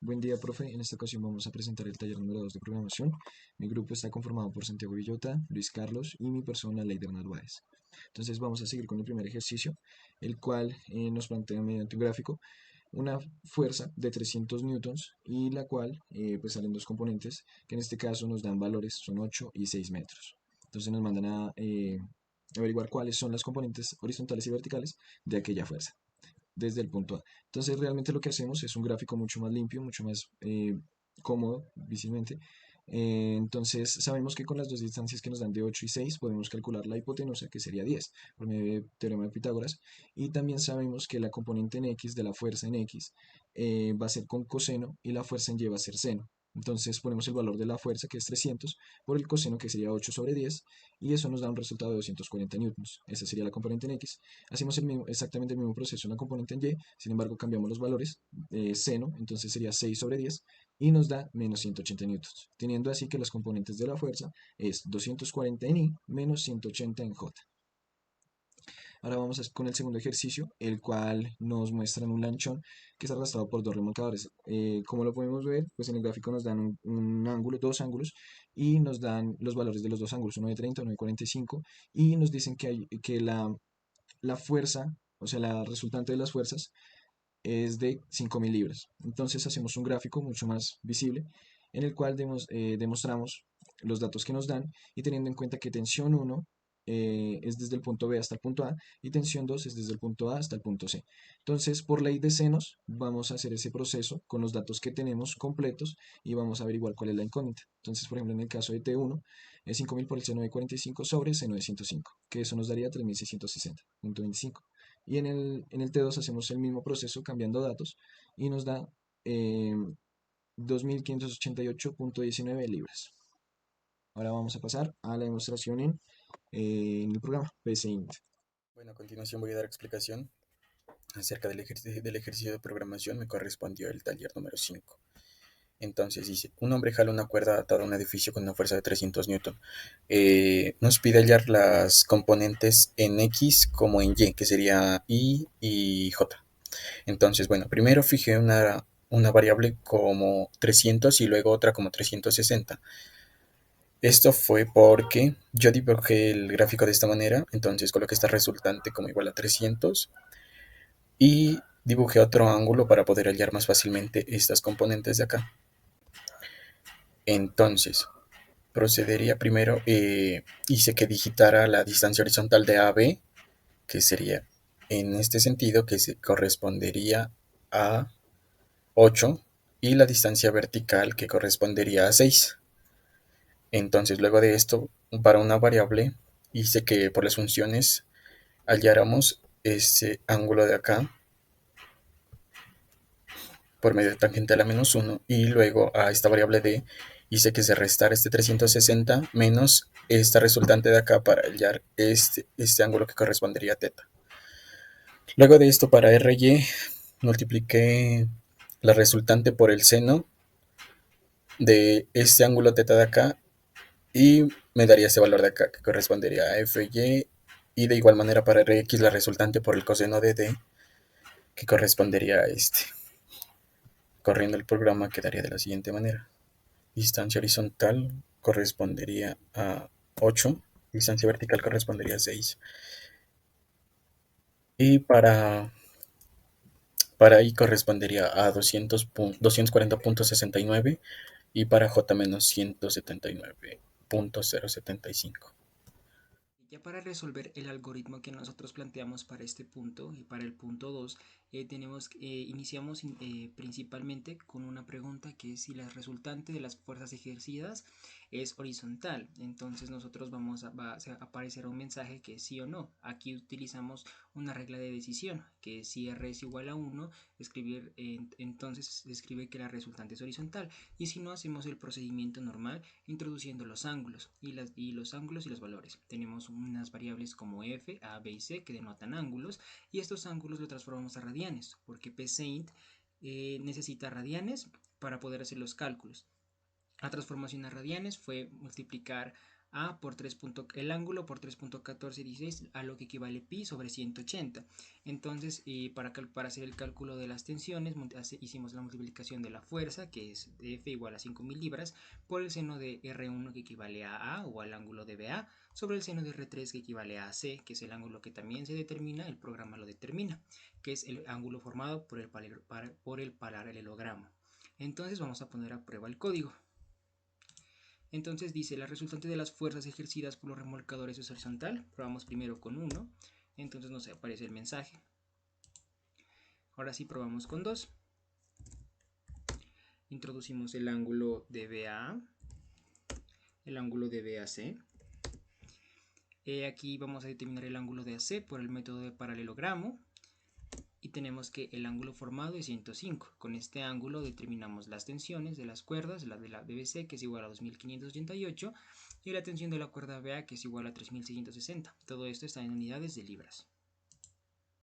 Buen día, profe. En esta ocasión vamos a presentar el taller número 2 de programación. Mi grupo está conformado por Santiago Villota, Luis Carlos y mi persona, Leider Narváez. Entonces vamos a seguir con el primer ejercicio, el cual nos plantea mediante un gráfico una fuerza de 300 newtons y la cual pues salen dos componentes que en este caso nos dan valores, son 8 y 6 metros. Entonces nos mandan a averiguar cuáles son las componentes horizontales y verticales de aquella fuerza desde el punto A. Entonces realmente lo que hacemos es un gráfico mucho más limpio, mucho más cómodo visualmente. Entonces sabemos que con las dos distancias que nos dan de 8 y 6 podemos calcular la hipotenusa, que sería 10 por medio del teorema de Pitágoras. Y también sabemos que la componente en X de la fuerza en X va a ser con coseno y la fuerza en Y va a ser seno. Entonces ponemos el valor de la fuerza, que es 300, por el coseno, que sería 8 sobre 10, y eso nos da un resultado de 240 newtons. Esa sería la componente en X. Hacemos exactamente el mismo proceso en la componente en Y, sin embargo cambiamos los valores, seno, entonces sería 6 sobre 10 y nos da menos 180 newtons, teniendo así que las componentes de la fuerza es 240 en I menos 180 en J. Ahora vamos con el segundo ejercicio, el cual nos muestra un lanchón que es arrastrado por dos remolcadores. Como lo podemos ver, pues en el gráfico nos dan un ángulo, dos ángulos, y nos dan los valores de los dos ángulos, uno de 30, uno de 45, y nos dicen que la fuerza, o sea, la resultante de las fuerzas, es de 5.000 libras. Entonces hacemos un gráfico mucho más visible en el cual demostramos los datos que nos dan y teniendo en cuenta que tensión 1 es desde el punto B hasta el punto A y tensión 2 es desde el punto A hasta el punto C. Entonces, por ley de senos, vamos a hacer ese proceso con los datos que tenemos completos y vamos a averiguar cuál es la incógnita. Entonces, por ejemplo, en el caso de T1, es 5.000 por el seno de 45 sobre seno de 105, que eso nos daría 3.660.25. Y en el T2 hacemos el mismo proceso cambiando datos y nos da 2.588.19 libras. Ahora vamos a pasar a la demostración en el programa PSINT. Bueno, a continuación voy a dar explicación acerca del ejercicio de programación. Me correspondió el taller número 5. Entonces dice, un hombre jala una cuerda atada a un edificio con una fuerza de 300 newton. Nos pide hallar las componentes en X como en Y, que sería I y J. Entonces, bueno, primero fijé una variable como 300 y luego otra como 360. Esto fue porque yo dibujé el gráfico de esta manera, entonces coloqué esta resultante como igual a 300 y dibujé otro ángulo para poder hallar más fácilmente estas componentes de acá. Entonces, procedería primero, hice que digitara la distancia horizontal de AB, que sería en este sentido que se correspondería a 8, y la distancia vertical que correspondería a 6. Entonces, luego de esto, para una variable, hice que por las funciones halláramos ese ángulo de acá por medio de tangente a la menos 1 y luego a esta variable d hice que se restara este 360 menos esta resultante de acá para hallar este ángulo que correspondería a θ. Luego de esto para ry multipliqué la resultante por el seno de este ángulo θ de acá y me daría ese valor de acá que correspondería a fy, y de igual manera para rx la resultante por el coseno de d que correspondería a este. Corriendo el programa quedaría de la siguiente manera. Distancia horizontal correspondería a 8, distancia vertical correspondería a 6. Y para I correspondería a 240.69 y para J menos 179.075. Ya para resolver el algoritmo que nosotros planteamos para este punto y para el punto 2, iniciamos principalmente con una pregunta que es si la resultante de las fuerzas ejercidas es horizontal. Entonces nosotros va a aparecer un mensaje que es sí o no. Aquí utilizamos una regla de decisión, que si R es igual a 1, entonces se escribe que la resultante es horizontal. Y si no, hacemos el procedimiento normal introduciendo los ángulos y los ángulos y los valores. Tenemos unas variables como f, a, b y c que denotan ángulos y estos ángulos los transformamos a radianes porque psaint necesita radianes para poder hacer los cálculos. La transformación a radianes fue multiplicar A por 3. El ángulo por 3.1416, a lo que equivale pi sobre 180. Entonces, para hacer el cálculo de las tensiones, hicimos la multiplicación de la fuerza, que es de F igual a 5.000 libras, por el seno de R1, que equivale a A, o al ángulo de BA, sobre el seno de R3, que equivale a AC, que es el ángulo que también se determina, el programa lo determina, que es el ángulo formado por el paralelogramo. Entonces vamos a poner a prueba el código. Entonces dice, la resultante de las fuerzas ejercidas por los remolcadores es horizontal. Probamos primero con 1, entonces nos aparece el mensaje. Ahora sí probamos con 2. Introducimos el ángulo de BA, el ángulo de BAC. Aquí vamos a determinar el ángulo de AC por el método de paralelogramo. Y tenemos que el ángulo formado es 105. Con este ángulo determinamos las tensiones de las cuerdas, la de la BBC, que es igual a 2588, y la tensión de la cuerda BA, que es igual a 3660. Todo esto está en unidades de libras.